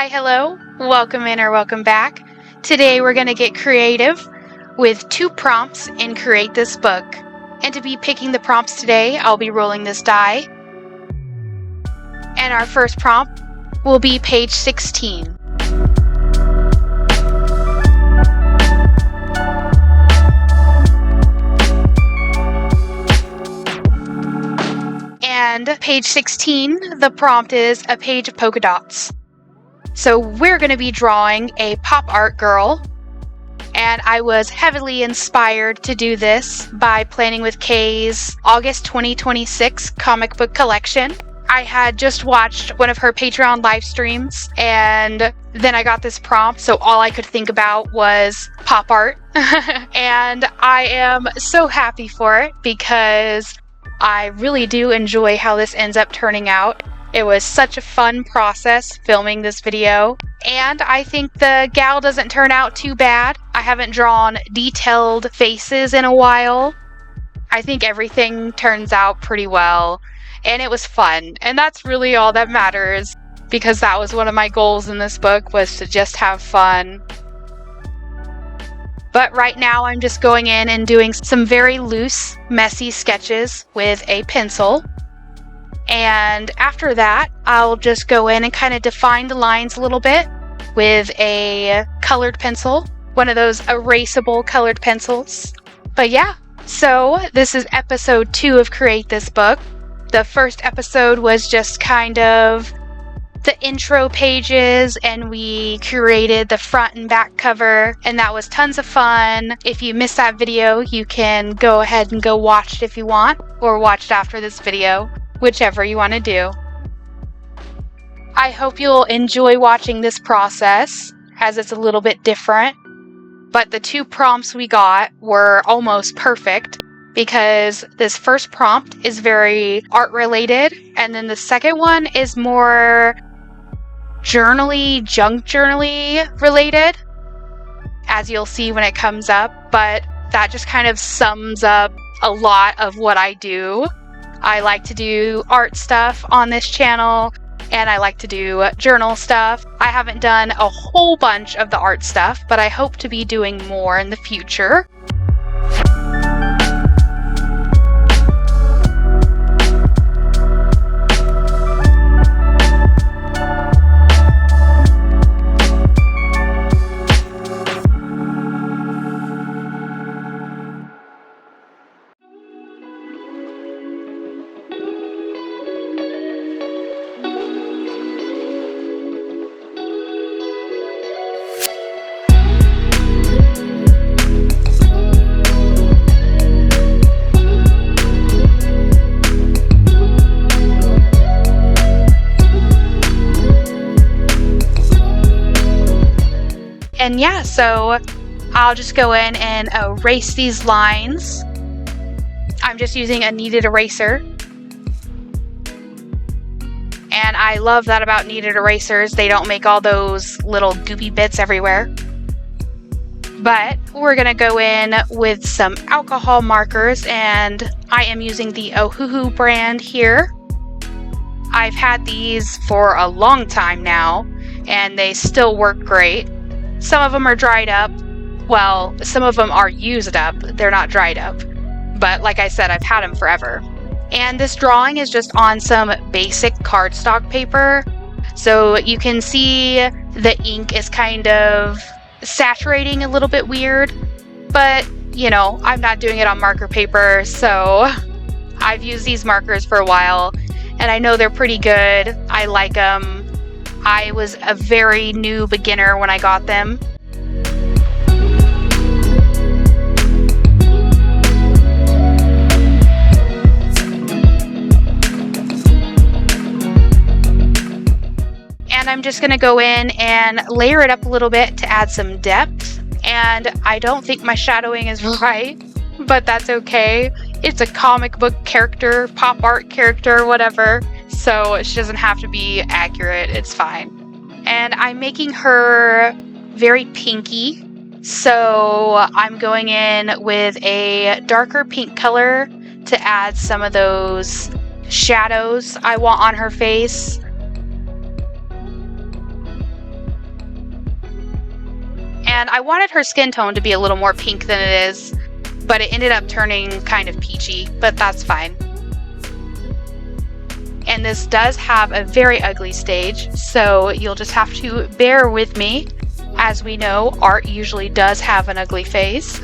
Hi, hello, welcome in or welcome back. Today we're going to get creative with 2 prompts in Create This Book. And to be picking the prompts today, I'll be rolling this die. And our first prompt will be page 16. And page 16, the prompt is a page of polka dots. So we're going to be drawing a pop art girl, and I was heavily inspired to do this by Planning with Kay's August 2026 comic book collection. I had just watched one of her Patreon live streams, and then I got this prompt, so all I could think about was pop art. And I am so happy for it because I really do enjoy how this ends up turning out. It was such a fun process filming this video, and I think the gal doesn't turn out too bad. I haven't drawn detailed faces in a while. I think everything turns out pretty well, and it was fun, and that's really all that matters, because that was one of my goals in this book, was to just have fun. But right now I'm just going in and doing some very loose, messy sketches with a pencil. And after that, I'll just go in and kind of define the lines a little bit with a colored pencil, one of those erasable colored pencils. But yeah, so this is episode 2 of Create This Book. The first episode was just kind of the intro pages, and we curated the front and back cover, and that was tons of fun. If you missed that video, you can go ahead and go watch it if you want, or watch it after this video. Whichever you want to do. I hope you'll enjoy watching this process, as it's a little bit different. But the 2 prompts we got were almost perfect, because this first prompt is very art related, and then the second one is more journally, junk journally related, as you'll see when it comes up. But that just kind of sums up a lot of what I do. I like to do art stuff on this channel, and I like to do journal stuff. I haven't done a whole bunch of the art stuff, but I hope to be doing more in the future. And yeah, so I'll just go in and erase these lines. I'm just using a kneaded eraser. And I love that about kneaded erasers. They don't make all those little goopy bits everywhere. But we're going to go in with some alcohol markers, and I am using the Ohuhu brand here. I've had these for a long time now, and they still work great. Some of them are dried up. Well, some of them are used up. They're not dried up. But like I said, I've had them forever. And this drawing is just on some basic cardstock paper. So you can see the ink is kind of saturating a little bit weird. But, you know, I'm not doing it on marker paper. So I've used these markers for a while, and I know they're pretty good. I like them. I was a very new beginner when I got them. And I'm just going to go in and layer it up a little bit to add some depth. And I don't think my shadowing is right, but that's okay. It's a comic book character, pop art character, whatever. So she doesn't have to be accurate. It's fine. And I'm making her very pinky. So I'm going in with a darker pink color to add some of those shadows I want on her face. And I wanted her skin tone to be a little more pink than it is, but it ended up turning kind of peachy, but that's fine. And this does have a very ugly stage, so you'll just have to bear with me. As we know, art usually does have an ugly phase.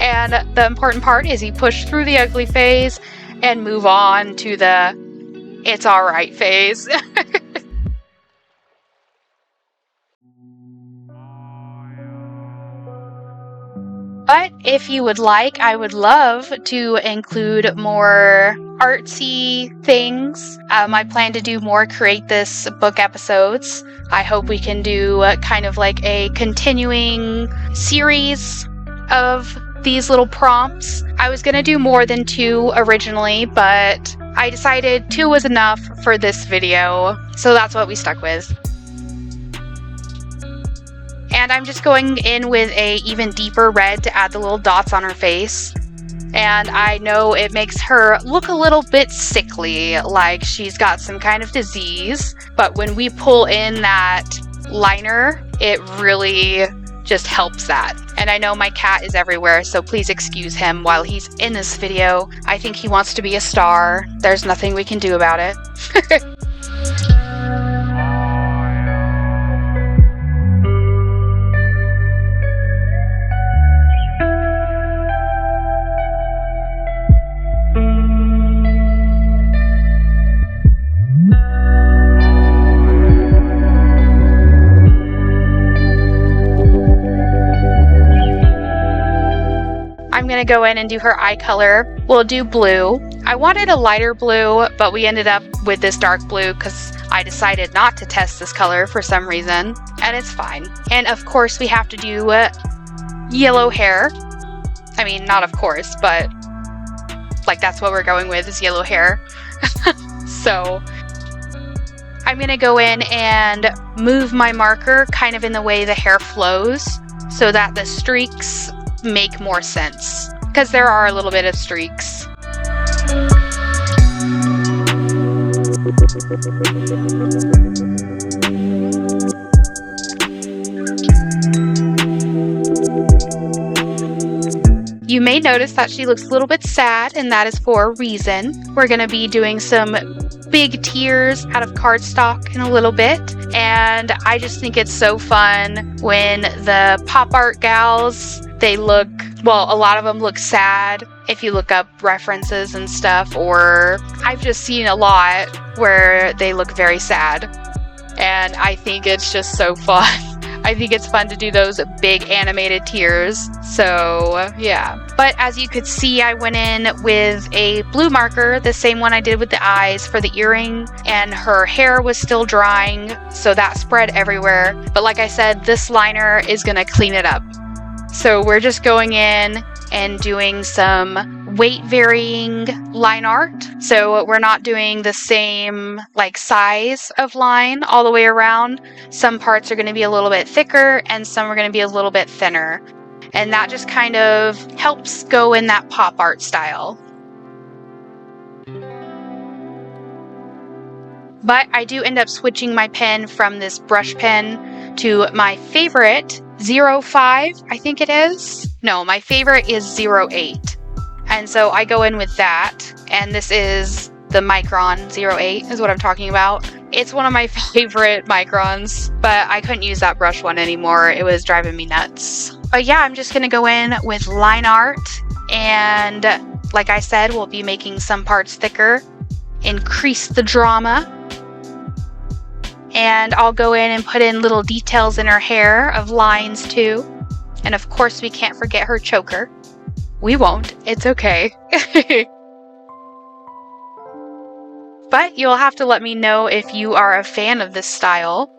And the important part is you push through the ugly phase and move on to the it's alright phase. But if you would like, I would love to include more artsy things. I plan to do more Create This book episodes. I hope we can do kind of like a continuing series of these little prompts. I was going to do more than 2 originally, but I decided 2 was enough for this video, so that's what we stuck with. And I'm just going in with a even deeper red to add the little dots on her face. And I know it makes her look a little bit sickly, like she's got some kind of disease. But when we pull in that liner, it really just helps that. And I know my cat is everywhere, so please excuse him while he's in this video. I think he wants to be a star. There's nothing we can do about it. I'm going to go in and do her eye color. We'll do blue. I wanted a lighter blue, but we ended up with this dark blue because I decided not to test this color for some reason, and it's fine. And of course we have to do yellow hair. I mean, not of course, but like that's what we're going with is yellow hair. So I'm going to go in and move my marker kind of in the way the hair flows so that the streaks make more sense, because there are a little bit of streaks. You may notice that she looks a little bit sad, and that is for a reason. We're going to be doing some big tears out of cardstock in a little bit, and I just think it's so fun when the pop art gals, they look, well, a lot of them look sad if you look up references and stuff, or I've just seen a lot where they look very sad, and I think it's just so fun. I think it's fun to do those big animated tears, so yeah. But as you could see, I went in with a blue marker, the same one I did with the eyes for the earring, and her hair was still drying, so that spread everywhere. But like I said, this liner is gonna clean it up. So we're just going in and doing some weight varying line art. So we're not doing the same like size of line all the way around. Some parts are going to be a little bit thicker and some are going to be a little bit thinner. And that just kind of helps go in that pop art style. But I do end up switching my pen from this brush pen to my favorite 05, I think it is. No, my favorite is 08. And so I go in with that, and this is the Micron 08 is what I'm talking about. It's one of my favorite Microns, but I couldn't use that brush one anymore. It was driving me nuts. But yeah, I'm just gonna go in with line art, and like I said, we'll be making some parts thicker, increase the drama. And I'll go in and put in little details in her hair of lines too. And of course we can't forget her choker. We won't, it's okay. But you'll have to let me know if you are a fan of this style.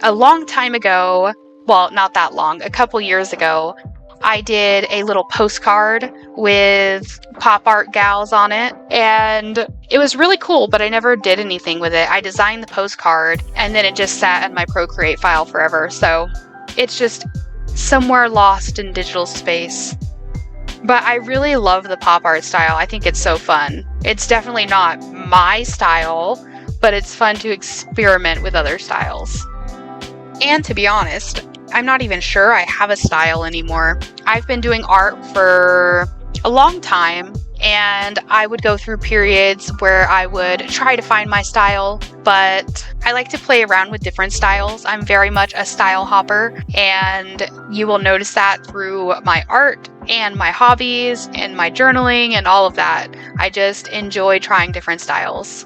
A long time ago, well, not that long, a couple years ago, I did a little postcard with pop art gals on it, and it was really cool, but I never did anything with it. I designed the postcard, and then it just sat in my Procreate file forever, so it's just somewhere lost in digital space. But I really love the pop art style. I think it's so fun. It's definitely not my style, but it's fun to experiment with other styles. And to be honest, I'm not even sure I have a style anymore. I've been doing art for a long time, and I would go through periods where I would try to find my style, but I like to play around with different styles. I'm very much a style hopper, and you will notice that through my art and my hobbies and my journaling and all of that. I just enjoy trying different styles.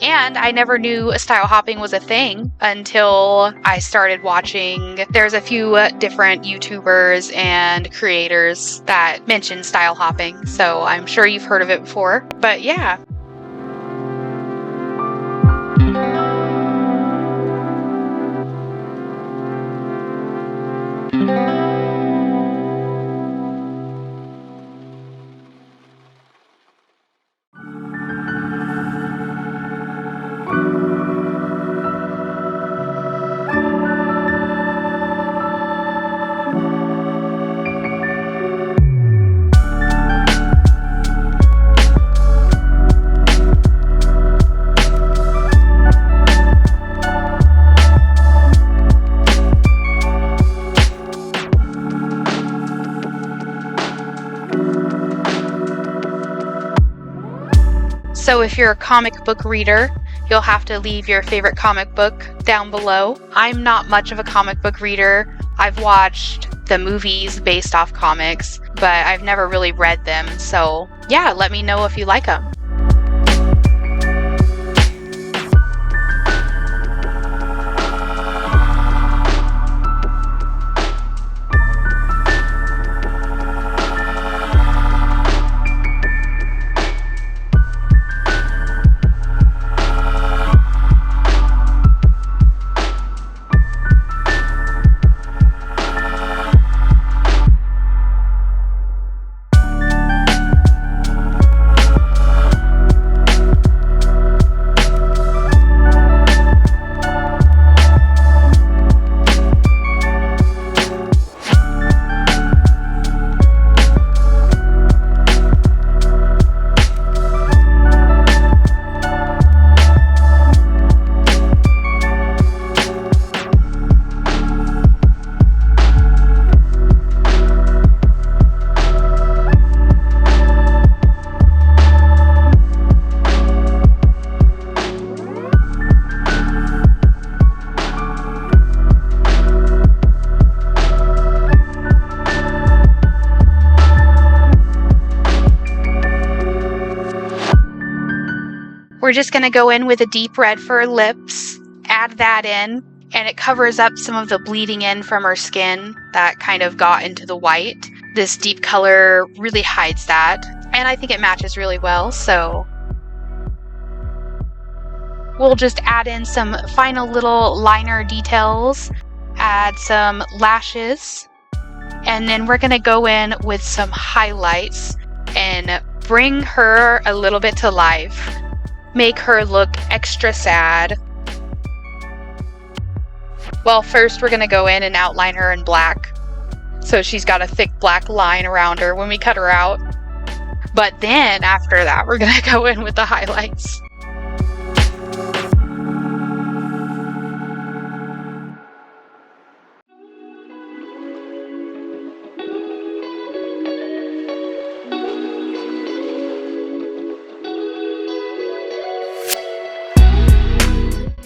And I never knew style hopping was a thing until I started watching. There's a few different YouTubers and creators that mention style hopping, so I'm sure you've heard of it before. But yeah. So if you're a comic book reader, you'll have to leave your favorite comic book down below. I'm not much of a comic book reader. I've watched the movies based off comics, but I've never really read them. So yeah, let me know if you like them. We're just going to go in with a deep red for her lips, add that in, and it covers up some of the bleeding in from her skin that kind of got into the white. This deep color really hides that, and I think it matches really well, so we'll just add in some final little liner details, add some lashes, and then we're going to go in with some highlights and bring her a little bit to life. Make her look extra sad. Well, first we're going to go in and outline her in black. So she's got a thick black line around her when we cut her out. But then after that, we're going to go in with the highlights.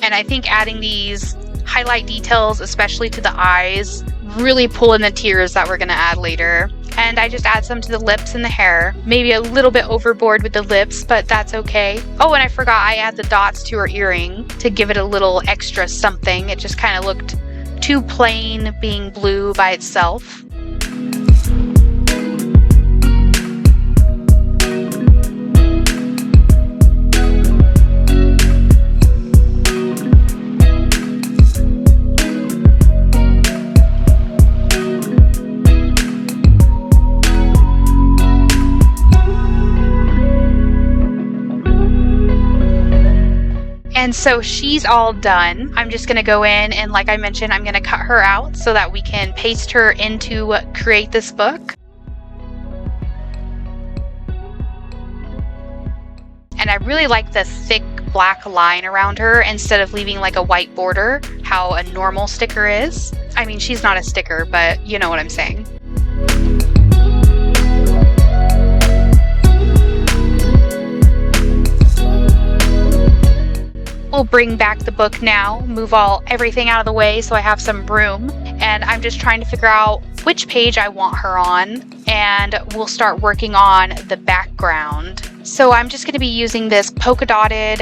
And I think adding these highlight details, especially to the eyes, really pull in the tears that we're going to add later. And I just add some to the lips and the hair. Maybe a little bit overboard with the lips, but that's okay. Oh, and I forgot I add the dots to her earring to give it a little extra something. It just kind of looked too plain being blue by itself. And so she's all done. I'm just going to go in and, like I mentioned, I'm going to cut her out so that we can paste her into Create This Book. And I really like the thick black line around her instead of leaving like a white border, how a normal sticker is. I mean, she's not a sticker, but you know what I'm saying. We'll bring back the book now, move everything out of the way so I have some room, and I'm just trying to figure out which page I want her on, and we'll start working on the background. So I'm just going to be using this polka dotted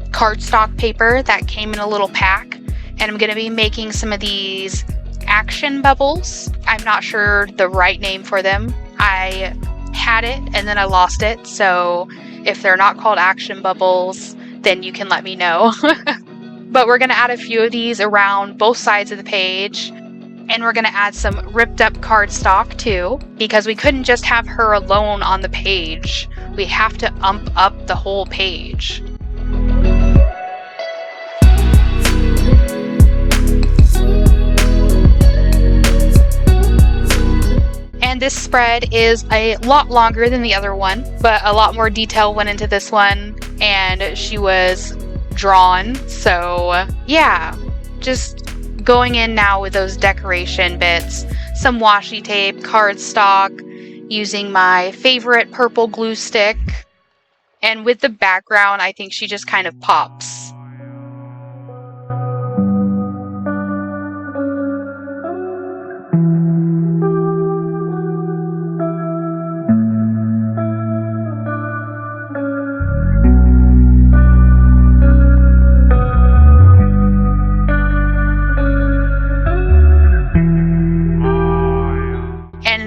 cardstock paper that came in a little pack, and I'm going to be making some of these action bubbles. I'm not sure the right name for them. I had it and then I lost it, so if they're not called action bubbles, then you can let me know. But we're going to add a few of these around both sides of the page, and we're going to add some ripped up cardstock too, because we couldn't just have her alone on the page. We have to ump up the whole page. And this spread is a lot longer than the other one, but a lot more detail went into this one, and she was drawn. So yeah, just going in now with those decoration bits, some washi tape, cardstock, using my favorite purple glue stick, and with the background, I think she just kind of pops.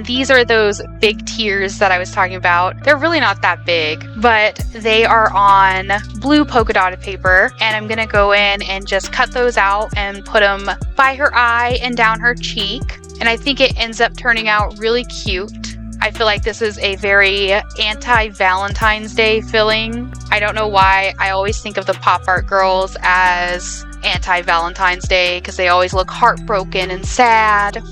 These are those big tears that I was talking about. They're really not that big, but they are on blue polka dotted paper, and I'm gonna go in and just cut those out and put them by her eye and down her cheek. And I think it ends up turning out really cute. I feel like this is a very anti-Valentine's Day feeling. I don't know why I always think of the pop art girls as anti-Valentine's Day, because they always look heartbroken and sad.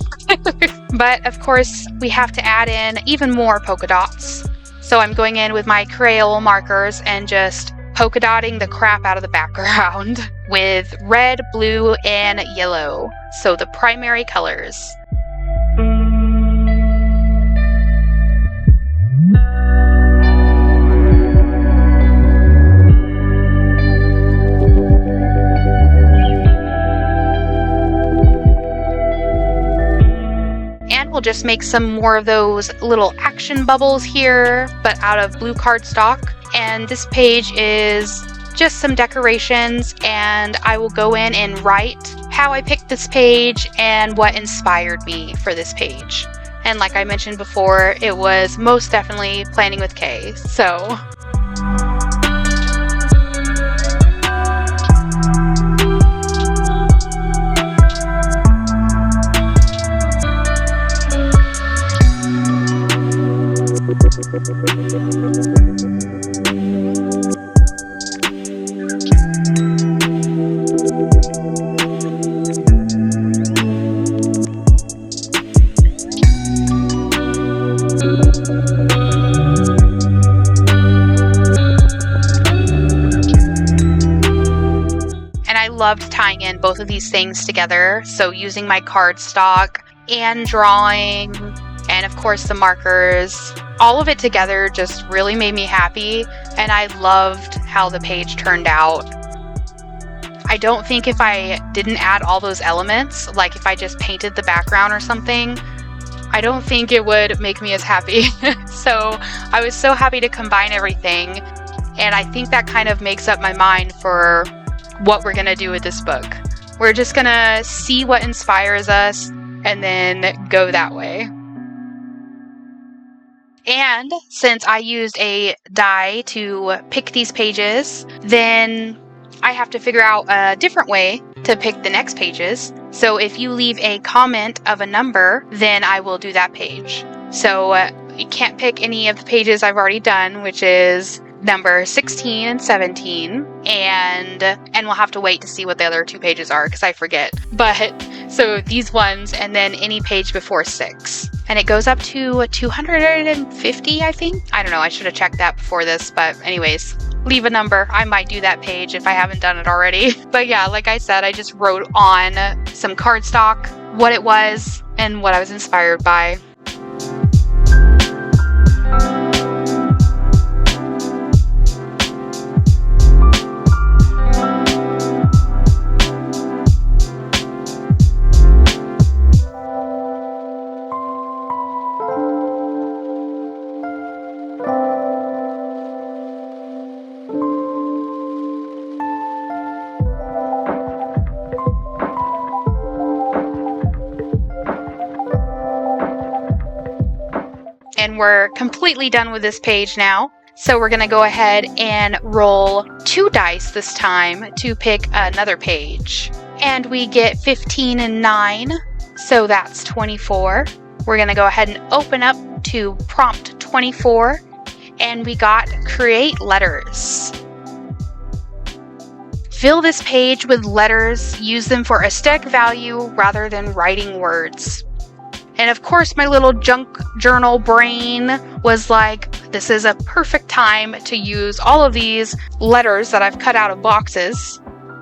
But of course, we have to add in even more polka dots. So I'm going in with my Crayola markers and just polka dotting the crap out of the background with red, blue, and yellow. So the primary colors. We'll just make some more of those little action bubbles here, but out of blue cardstock. And this page is just some decorations, and I will go in and write how I picked this page and what inspired me for this page. And like I mentioned before, it was most definitely Planning with K. So loved tying in both of these things together. So using my cardstock and drawing, and of course the markers, all of it together just really made me happy, and I loved how the page turned out. I don't think if I didn't add all those elements, like if I just painted the background or something, I don't think it would make me as happy. So I was so happy to combine everything, and I think that kind of makes up my mind for what we're gonna do with this book. We're just gonna see what inspires us and then go that way. And since I used a die to pick these pages, then I have to figure out a different way to pick the next pages. So if you leave a comment of a number, then I will do that page. So you can't pick any of the pages I've already done, which is number 16 and 17, and we'll have to wait to see what the other two pages are because I forget. But so these ones, and then any page before 6. And it goes up to 250, I think. I don't know, I should have checked that before this, but anyways, leave a number. I might do that page if I haven't done it already. But yeah, like I said, I just wrote on some cardstock what it was and what I was inspired by. And we're completely done with this page now. So we're gonna go ahead and roll 2 dice this time to pick another page. And we get 15 and 9, so that's 24. We're gonna go ahead and open up to prompt 24, and we got create letters. Fill this page with letters, use them for aesthetic value rather than writing words. And of course, my little junk journal brain was like, this is a perfect time to use all of these letters that I've cut out of boxes.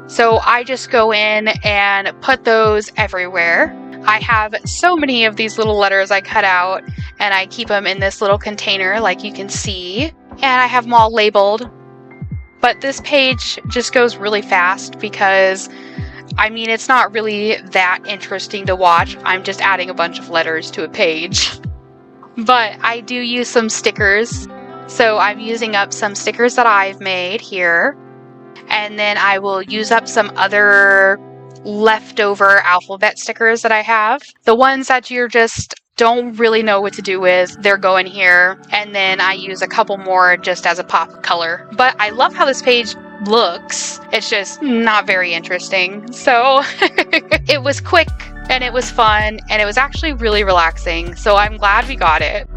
So I just go in and put those everywhere. I have so many of these little letters I cut out, and I keep them in this little container like you can see. And I have them all labeled. But this page just goes really fast because I mean, it's not really that interesting to watch. I'm just adding a bunch of letters to a page. But I do use some stickers. So I'm using up some stickers that I've made here. And then I will use up some other leftover alphabet stickers that I have. The ones that you just don't really know what to do with, they're going here. And then I use a couple more just as a pop of color. But I love how this page looks. It's just not very interesting. So it was quick and it was fun and it was actually really relaxing. So I'm glad we got it.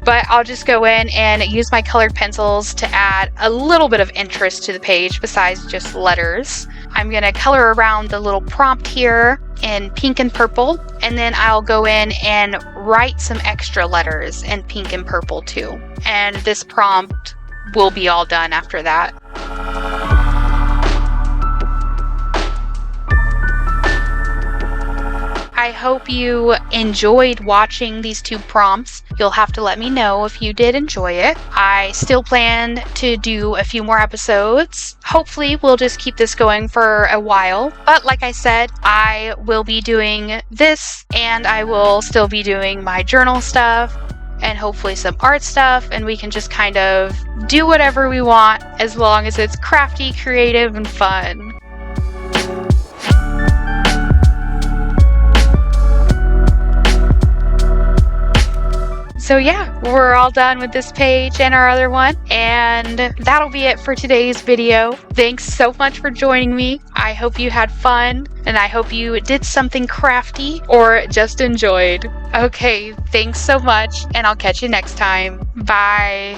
But I'll just go in and use my colored pencils to add a little bit of interest to the page besides just letters. I'm going to color around the little prompt here in pink and purple, and then I'll go in and write some extra letters in pink and purple too. And this prompt will be all done after that. I hope you enjoyed watching these 2 prompts. You'll have to let me know if you did enjoy it. I still plan to do a few more episodes. Hopefully, we'll just keep this going for a while. But like I said, I will be doing this, and I will still be doing my journal stuff, and hopefully some art stuff, and we can just kind of do whatever we want as long as it's crafty, creative, and fun. So yeah, we're all done with this page and our other one, and that'll be it for today's video. Thanks so much for joining me. I hope you had fun, and I hope you did something crafty or just enjoyed. Okay, thanks so much, and I'll catch you next time. Bye.